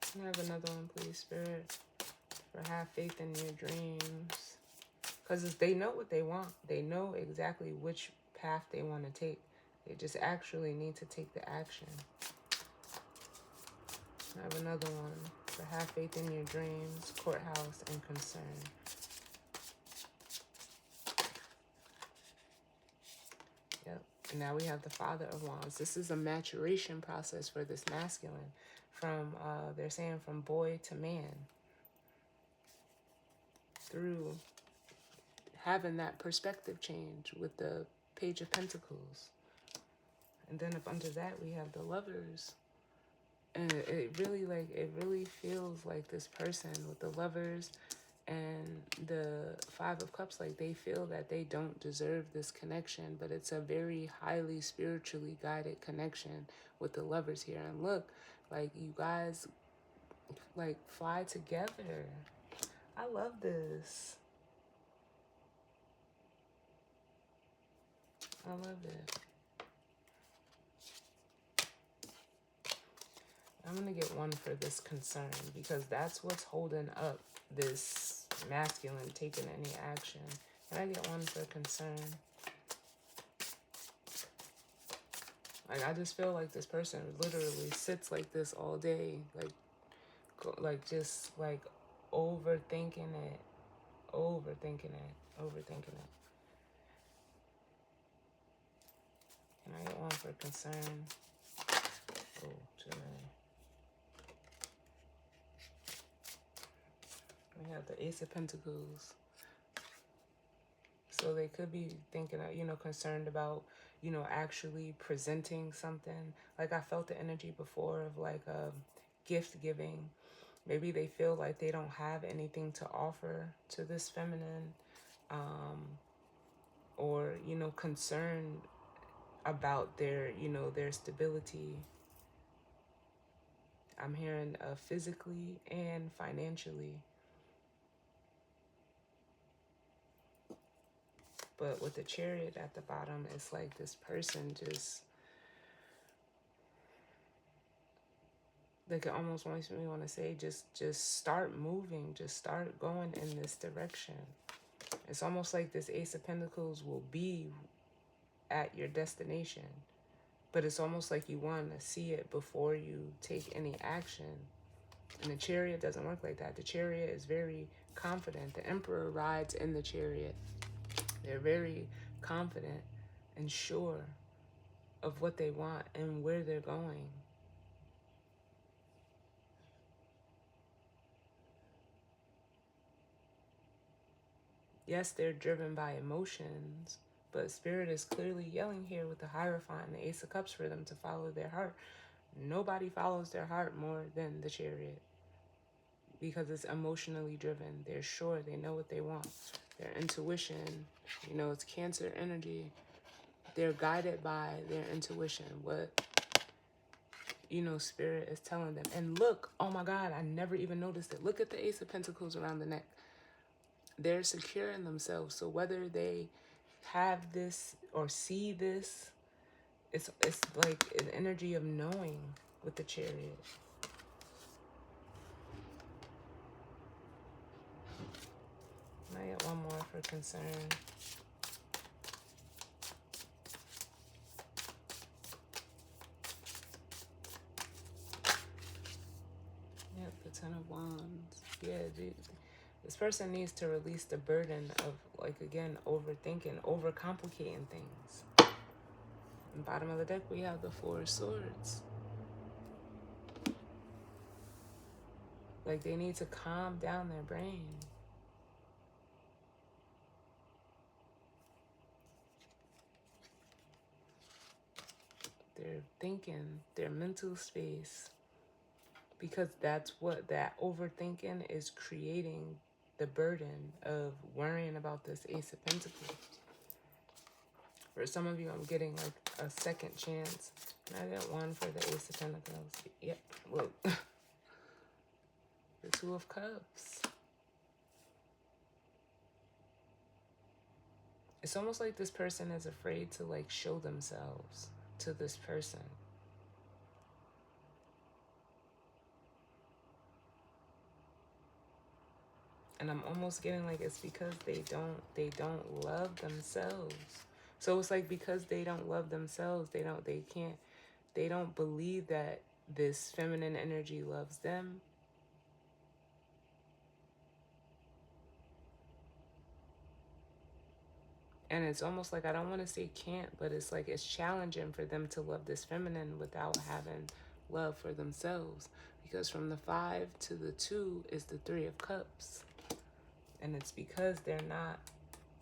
Can I have another one, please, Spirit? For have faith in your dreams. Because they know what they want. They know exactly which path they want to take. They just actually need to take the action. I have another one. For have faith in your dreams, courthouse, and concern. Yep. And now we have the Father of Wands. This is a maturation process for this masculine. From, they're saying, from boy to man. Through having that perspective change with the Page of Pentacles. And then up under that, we have the Lovers. And it really feels like this person with the Lovers and the Five of Cups, like they feel that they don't deserve this connection, but it's a very highly spiritually guided connection with the Lovers here. And look, like you guys like fly together. I love this. I love it. I'm going to get one for this concern, because that's what's holding up this masculine taking any action. Can I get one for concern? Like, I just feel like this person literally sits like this all day, just like overthinking it, overthinking it, overthinking it. Can I get one for concern? Oh, too many. We have the Ace of Pentacles. So they could be thinking, concerned about, actually presenting something. Like I felt the energy before of like gift giving. Maybe they feel like they don't have anything to offer to this feminine, or, concerned about their stability. I'm hearing physically and financially. But with the Chariot at the bottom, it's like this person just, like it almost makes me want to say, just start moving, just start going in this direction. It's almost like this Ace of Pentacles will be at your destination, but it's almost like you want to see it before you take any action. And the Chariot doesn't work like that. The Chariot is very confident. The Emperor rides in the Chariot. They're very confident and sure of what they want and where they're going. Yes, they're driven by emotions, but Spirit is clearly yelling here with the Hierophant and the Ace of Cups for them to follow their heart. Nobody follows their heart more than the Chariot, because it's emotionally driven. They're sure, they know what they want. Their intuition, it's Cancer energy. They're guided by their intuition, what, Spirit is telling them. And look, oh my God, I never even noticed it. Look at the Ace of Pentacles around the neck. They're secure in themselves. So whether they have this or see this, it's like an energy of knowing with the Chariot. I get one more for concern. Yep, the Ten of Wands. Yeah, this person needs to release the burden of, like, again, overthinking, overcomplicating things. And bottom of the deck, we have the Four of Swords. Like, they need to calm down their brain. They're thinking, their mental space. Because that's what that overthinking is creating, the burden of worrying about this Ace of Pentacles. For some of you, I'm getting like a second chance. And I got one for the Ace of Pentacles. Yep, look. The Two of Cups. It's almost like this person is afraid to like show themselves to this person. And I'm almost getting like it's because they don't love themselves. So it's like because they don't love themselves, they don't believe that this feminine energy loves them. And it's almost like, I don't want to say can't, but it's like it's challenging for them to love this feminine without having love for themselves. Because from the 5 to the 2 is the 3 of Cups. And it's because they're not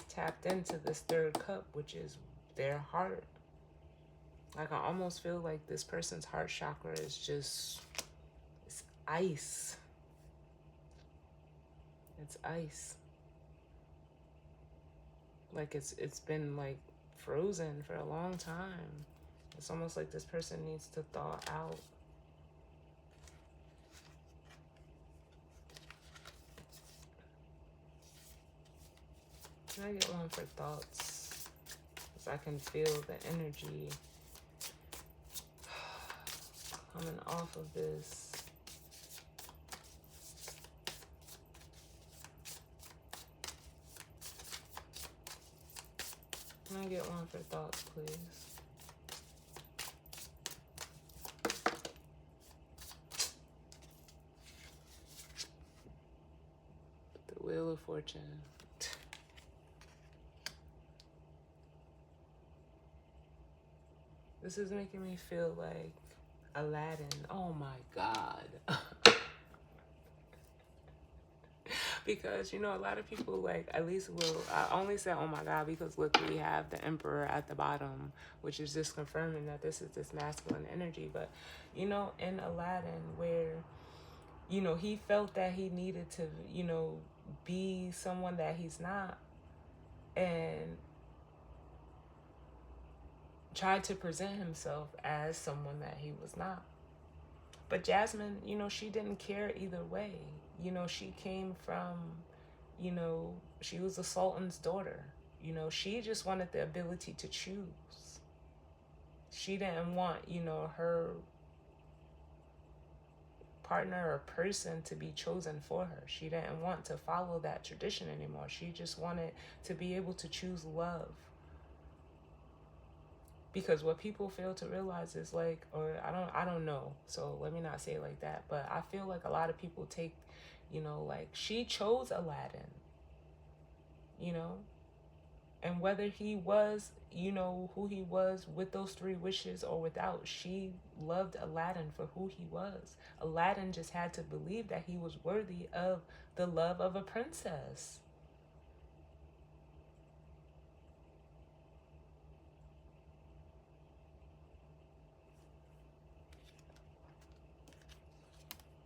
tapped into this third cup, which is their heart. Like, I almost feel like this person's heart chakra is just, it's ice. It's ice. Like, it's been like frozen for a long time. It's almost like this person needs to thaw out. Can I get one for thoughts? Because I can feel the energy coming off of this. Can I get one for thoughts, please? The Wheel of Fortune. This is making me feel like Aladdin. Oh my God. Because, you know, a lot of people, like, at least will, I only say, oh my God, because look, we have the Emperor at the bottom, which is just confirming that this is this masculine energy. But, you know, in Aladdin, where, you know, he felt that he needed to, you know, be someone that he's not, and tried to present himself as someone that he was not. But Jasmine, you know, she didn't care either way. You know, she came from, you know, she was the Sultan's daughter. You know, she just wanted the ability to choose. She didn't want, you know, her partner or person to be chosen for her. She didn't want to follow that tradition anymore. She just wanted to be able to choose love. Because what people fail to realize is, like, or I don't know, so let me not say it like that, but I feel like a lot of people take, you know, like, she chose Aladdin, you know, and whether he was, you know, who he was with those three wishes or without, she loved Aladdin for who he was. Aladdin just had to believe that he was worthy of the love of a princess.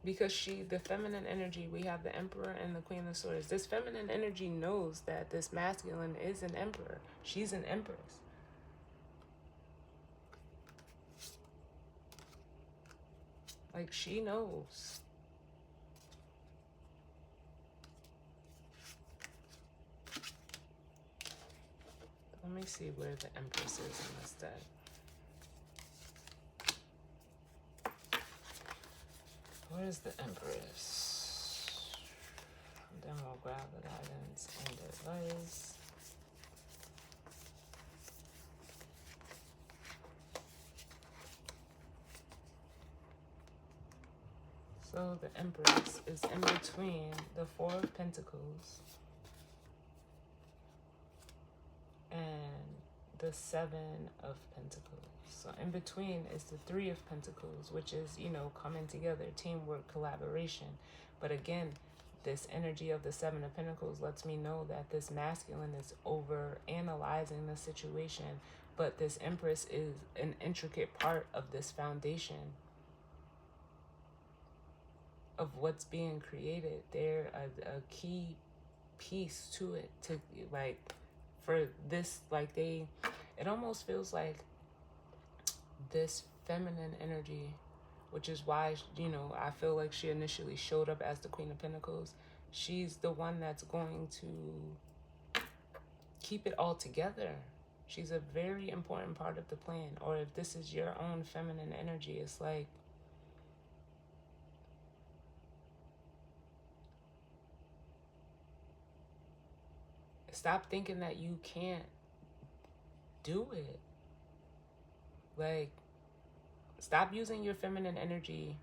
Because she, the feminine energy, we have the Emperor and the Queen of Swords. This feminine energy knows that this masculine is an emperor. She's an empress. Like, she knows. Let me see where the Empress is in this deck. Where's the Empress? Then we'll grab the guidance and advice. So the Empress is in between the Four of Pentacles and the Seven of Pentacles. So in between is the Three of Pentacles, which is, you know, coming together, teamwork, collaboration. But again, this energy of the Seven of Pentacles lets me know that this masculine is over analyzing the situation, but this Empress is an intricate part of this foundation of what's being created. They're a key piece to it, to, like, for this, like, they, it almost feels like this feminine energy, which is why, you know, I feel like she initially showed up as the Queen of Pentacles. She's the one that's going to keep it all together. She's a very important part of the plan. Or if this is your own feminine energy, it's like, stop thinking that you can't do it. Like, stop using your feminine energy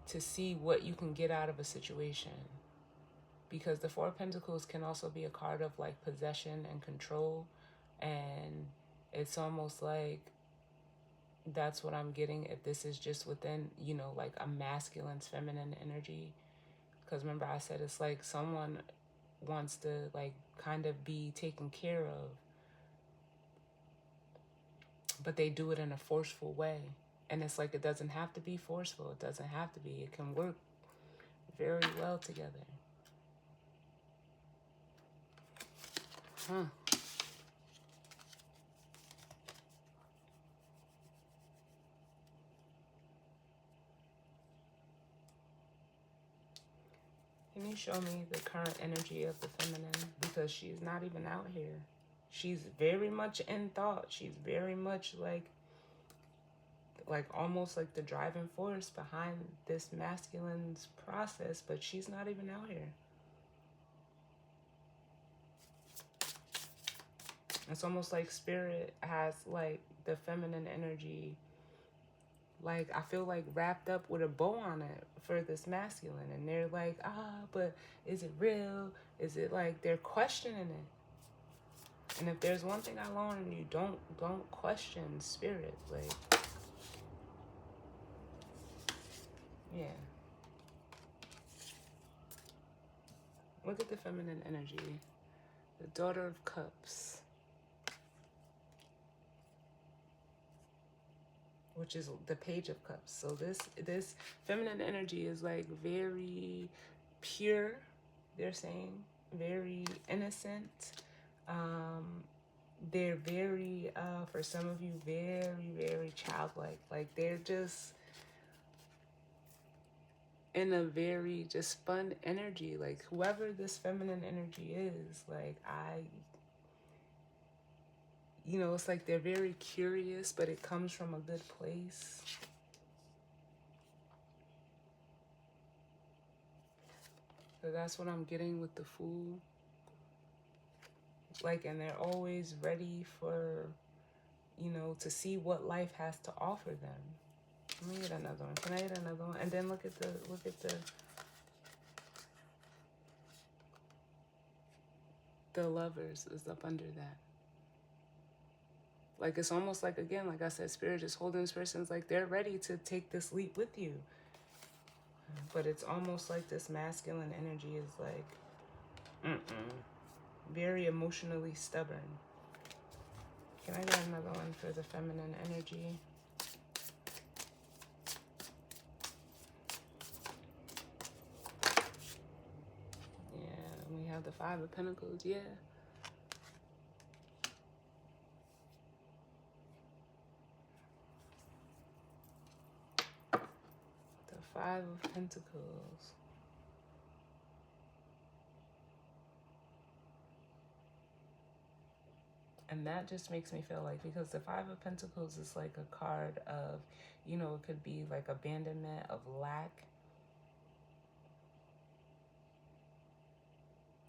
to see what you can get out of a situation. Because the Four of Pentacles can also be a card of, like, possession and control. And it's almost like that's what I'm getting if this is just within, you know, like a masculine's feminine energy. Because remember, I said it's like someone wants to, like, kind of be taken care of. but they do it in a forceful way. And it's like, it doesn't have to be forceful. It doesn't have to be. It can work very well together. Huh. Can you show me the current energy of the feminine? Because she's not even out here. She's very much in thought. She's very much like almost like the driving force behind this masculine's process, but she's not even out here. It's almost like Spirit has like the feminine energy, like I feel like wrapped up with a bow on it for this masculine, and they're like, but is it real? Is it like they're questioning it? And if there's one thing I learned, you don't question spirit. Like, yeah. Look at the feminine energy. The Daughter of Cups, which is the Page of Cups. So this feminine energy is like very pure, they're saying, very innocent. They're very, for some of you, very, very childlike. Like they're just in a very just fun energy. Like whoever this feminine energy is, like it's like they're very curious, but it comes from a good place. So that's what I'm getting with the Fool. Like, and they're always ready for, to see what life has to offer them. Let me get another one. Can I get another one? And then look at the Lovers is up under that. Like, it's almost like, again, like I said, Spirit is holding this person's like they're ready to take this leap with you. But it's almost like this masculine energy is like, very emotionally stubborn. Can I get another one for the feminine energy? Yeah, we have the Five of Pentacles, yeah. The Five of Pentacles. And that just makes me feel like, because the Five of Pentacles is like a card of, it could be like abandonment, of lack,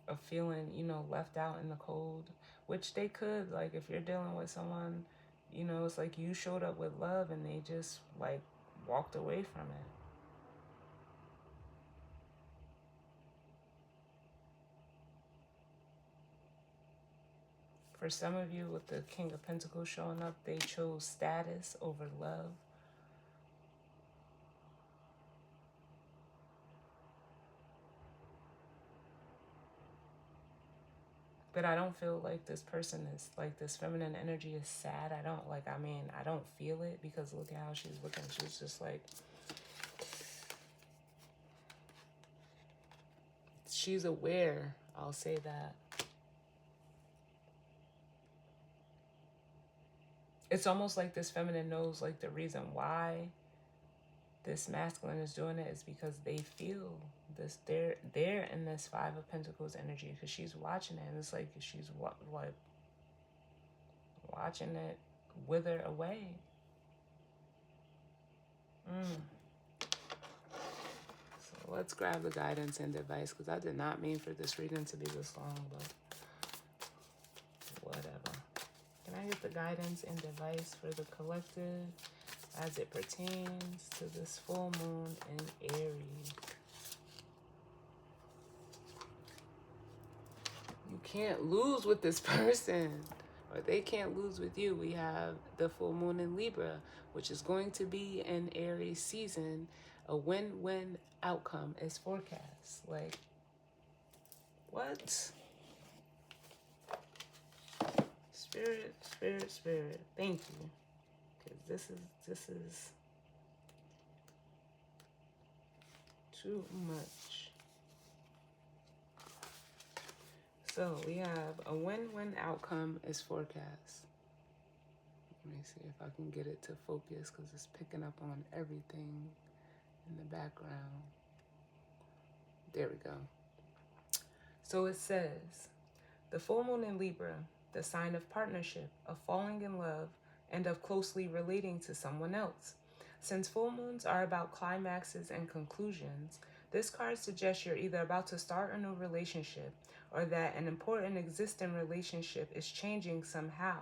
of feeling, left out in the cold, which they could, like, if you're dealing with someone, it's like you showed up with love and they just like walked away from it. For some of you, with the King of Pentacles showing up, they chose status over love. But I don't feel like this person is, like, this feminine energy is sad. I don't feel it, because look at how she's looking. She's just like, she's aware. I'll say that. It's almost like this feminine knows, like, the reason why this masculine is doing it is because they feel this. They're in this Five of Pentacles energy, because she's watching it, and it's like she's like watching it wither away. So let's grab the guidance and advice, because I did not mean for this reading to be this long, but whatever. Can I get the guidance and advice for the collective as it pertains to this full moon in Aries? You can't lose with this person, or they can't lose with you. We have the full moon in Libra, which is going to be an Aries season. A win-win outcome is forecast. Like, what? Spirit, spirit, spirit. Thank you. because this is too much. So we have a win-win outcome is forecast. Let me see if I can get it to focus because it's picking up on everything in the background. There we go. So it says, the full moon in Libra, the sign of partnership, of falling in love, and of closely relating to someone else. Since full moons are about climaxes and conclusions, this card suggests you're either about to start a new relationship or that an important existing relationship is changing somehow,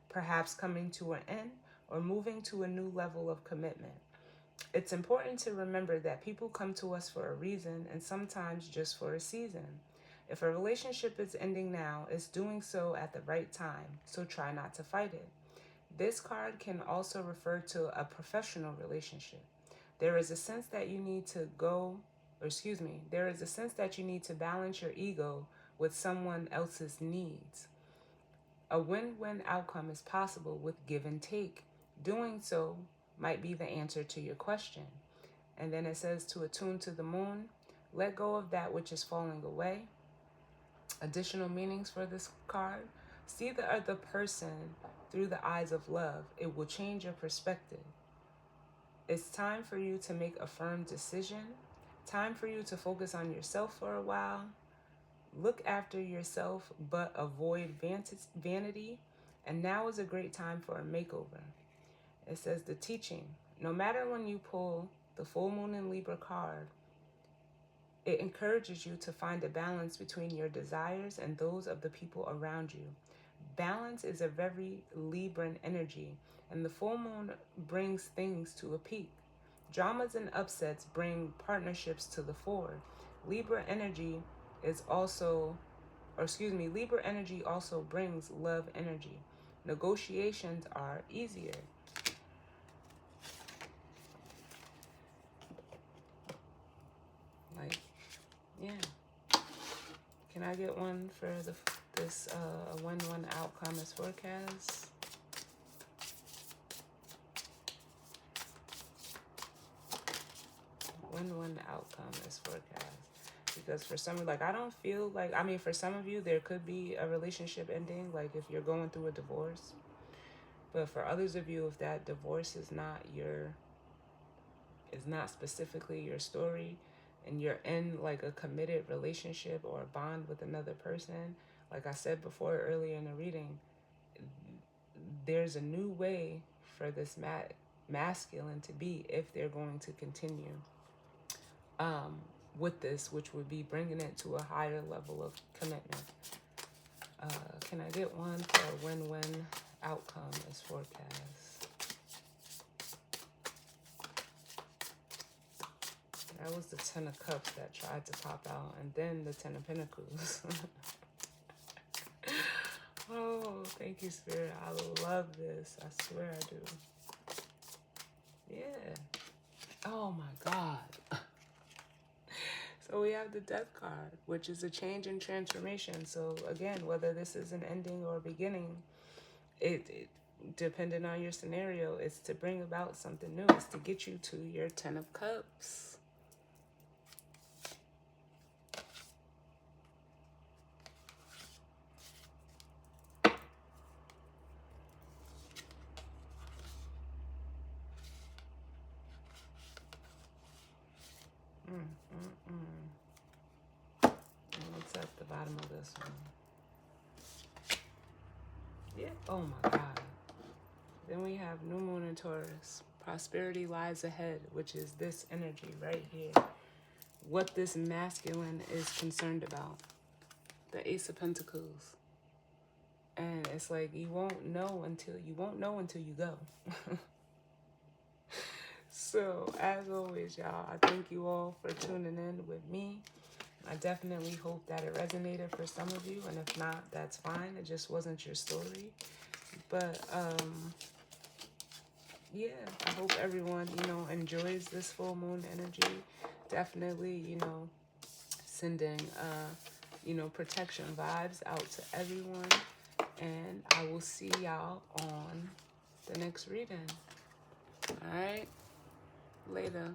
perhaps coming to an end or moving to a new level of commitment. It's important to remember that people come to us for a reason and sometimes just for a season. If a relationship is ending now, it's doing so at the right time, so try not to fight it. This card can also refer to a professional relationship. There is a sense that you need to there is a sense that you need to balance your ego with someone else's needs. A win-win outcome is possible with give and take. Doing so might be the answer to your question. And then it says to attune to the moon, let go of that which is falling away. Additional meanings for this card: see the other person through the eyes of love. It will change your perspective. It's time for you to make a firm decision. Time for you to focus on yourself for a while. Look after yourself, but avoid vanity. And now is a great time for a makeover. It says the teaching. No matter when you pull the full moon in Libra card, it encourages you to find a balance between your desires and those of the people around you. Balance is a very Libran energy, and the full moon brings things to a peak. Dramas and upsets bring partnerships to the fore. Libra energy Libra energy also brings love energy. Negotiations are easier. Yeah. Can I get one for this win-win outcome is forecast? Win-win outcome is forecast. Because for some, I don't feel for some of you, there could be a relationship ending, if you're going through a divorce. But for others of you, if that divorce is not specifically your story, and you're in a committed relationship or a bond with another person, like I said before earlier in the reading, there's a new way for this masculine to be if they're going to continue with this, which would be bringing it to a higher level of commitment. Can I get one for a win-win outcome is forecast? That was the Ten of Cups that tried to pop out, and then the Ten of Pentacles. Oh, thank you, Spirit. I love this. I swear I do. Yeah. Oh, my God. So we have the Death card, which is a change and transformation. So again, whether this is an ending or a beginning, it depending on your scenario, it's to bring about something new. It's to get you to your Ten of Cups. What's at the bottom of this one? Yeah. Oh my God. Then we have New Moon in Taurus. Prosperity lies ahead, which is this energy right here. What this masculine is concerned about. The Ace of Pentacles. And it's you won't know until you go. So, as always, y'all, I thank you all for tuning in with me. I definitely hope that it resonated for some of you, and if not, that's fine. It just wasn't your story. But, yeah, I hope everyone, enjoys this full moon energy. Definitely, sending, protection vibes out to everyone. And I will see y'all on the next reading. All right. Later.